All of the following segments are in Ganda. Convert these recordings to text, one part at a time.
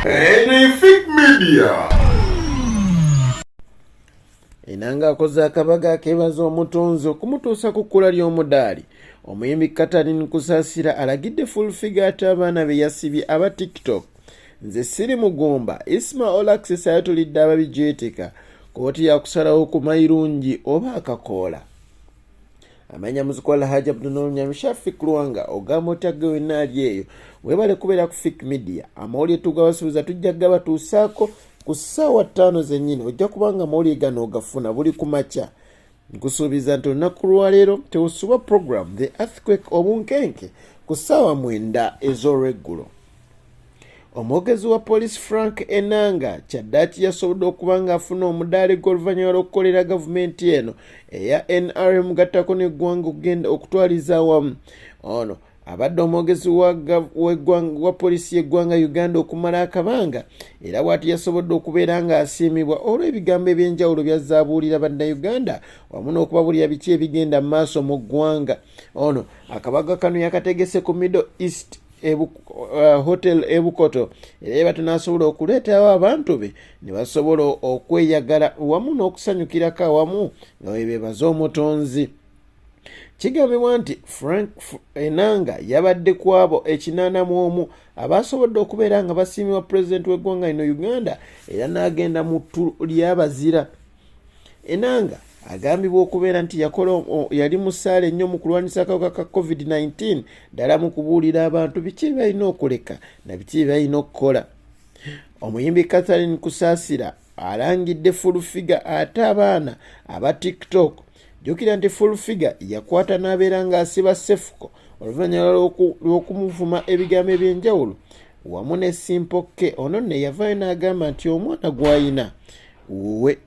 Fake media. Enanga akoze akabaga akebaza omutonzi okumutuusa ku kkula ly'omudaali. Omuyimbi KUSASIRA alagidde full figure ate abaana be yasibye aba TikTok. Nze siri mugumba, Isma Olaxis ayatulidde ababijeeteka. Kooti yakusalawo ku mayirungi oba akakoola. Amanya muzikola Haji Abdul Nyamishafi Kulwanga ogamba otagge wenna ali eyo. Webale kubeera ku Fake Media. Amawulire tugabasuubiza tujja gabatuusaako ku ssaawa 5 zennyini. Ojja kubanga amawulire gano ogafuna buli ku makya. Nkusuubiza nti olunaku lwaleero tewusubwa program The Earthquake obunkenke ku ssaawa 9 ez'olweggulo. Omwogezi wa police Frank Enanga kyaddaaki yasobodde okuba ng'afuna omudaali gw'oluvannyuma lw'okukolera gavumenti eno eya NRM gattako n'eggwanga okugenda okutwaliza awamu. Ono abadde omwogezi wa poliisi y'eggwanga Uganda okumala akabanga era bw'ati yasobodde okubeera ng'asiimibwa olw'ebigambo eby'enjawulo by'azzaabuulira bannayuganda wamu n'okubabulira biki ebigenda mu maaso mu ggwanga. Ono akabaga kano yakategese ku Middle East Hotel Ebukoto era batunasobola okuleetawo abantu be ne basobola okweyagala wamu n'okusanyukirako awamu nga bebebaza omutonzi. Kigambibwa nti Frank Enanga yabadde ku abo 81 abasobodde okubeera nga basiimibwa pulezidenti w'eggwanga lino Uganda era n'agenda mu ttu ly'abazira. Enanga agambibwa okubeera nti yali musaale nnyo mu kulwanyisa akawuka ka COVID-19 ddala mu kubuulira abantu biki balina okuleka na biki balina okukola. Omuyimbi KUSASIRA alangidde full figure ate abaana aba TikTok. Jjukira nti full figure yakwata n'abeera ng'asiba sefuko oluvannyuma lw'okumuvuma ebigambo eby'enjawulo wamu ne Simple K. Ono ne yavaayo n'agamba nti omwana gw'ayina wuwe.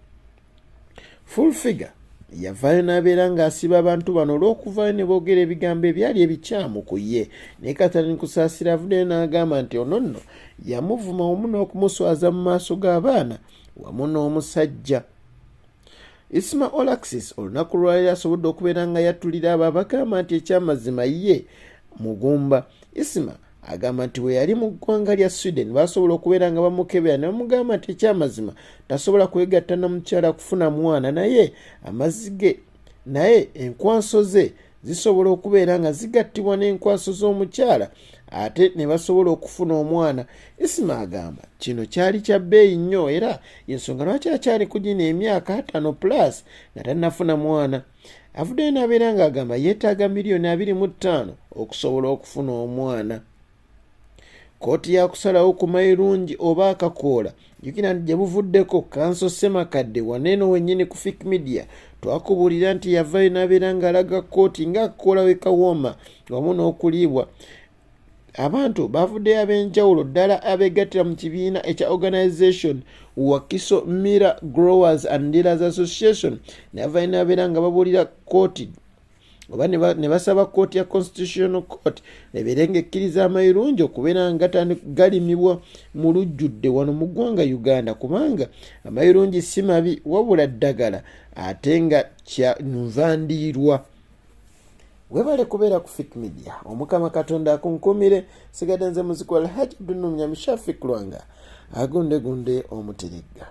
Full figure yavaayo n'abeera ng'asiba abantu bano olw'okuvaayo ne boogera ebigambo ebyali ebikyamu ku ye. Naye KUSASIRA avuddeyo n'agamba nti ono nno yamuvuma wamu n'okumuswaza mu maaso g'abaana wamu n'omusajja. Isma Olaxis olunaku lwaleero asobodde okubeera nga yatulira abo abagamba nti ekyamazima ye mugumba. Isma agamba nti bwe yali mu ggwanga lya Sweden basobola okubeera nga bamukebera ne bamugamba nti ekyamazima tasobola kwegatta na mukyala kufuna mwana naye amazige naye enkwaso ze zisobola okubeera nga zigattibwa n'enkwaso z'omukyala ate ne basobola okufuna omwana. Isma agamba kino kyali kya bbeeyi nnyo era y'ensonga lwaki akyali ku gino emyaka 5+ nga tannafuna mwana. Avuddeyo n'abeera ng'agamba yeetaaga miliyoni 25 okusobola okufuna omwana. Kooti yakusalawo ku mayirungi oba akakoola. Jjukira nti gye buvuddeko Kanso Ssemakadde waneeno wennyini ku Fake Media twakubuulira nti yavaayo n'abeera ng'alaga kooti ng'akakoola we kawooma wamu n'okuliibwa. Abantu bavuddeyo ab'enjawulo ddala abeegattira mu kibiina ekya Organization Wakiso Mira Growers and Dealers Association ne bavaayo n'abeera nga babuulira kooti oba ne basaba kooti ya Constitutional Court ebeere ng'ekkiriza amayirungi okubeera nga galimibwa mu lujjudde wano mu ggwanga Uganda kubanga amayirungi si mabi wabula ddagala ate nga kyanvandiirwa. Webale kubeera ku Fake Media. Omukama Katonda akunkumire. Sigadde nze muzikola Haji Abdul Nyamishafi Kulwanga agundegunde omuteregga.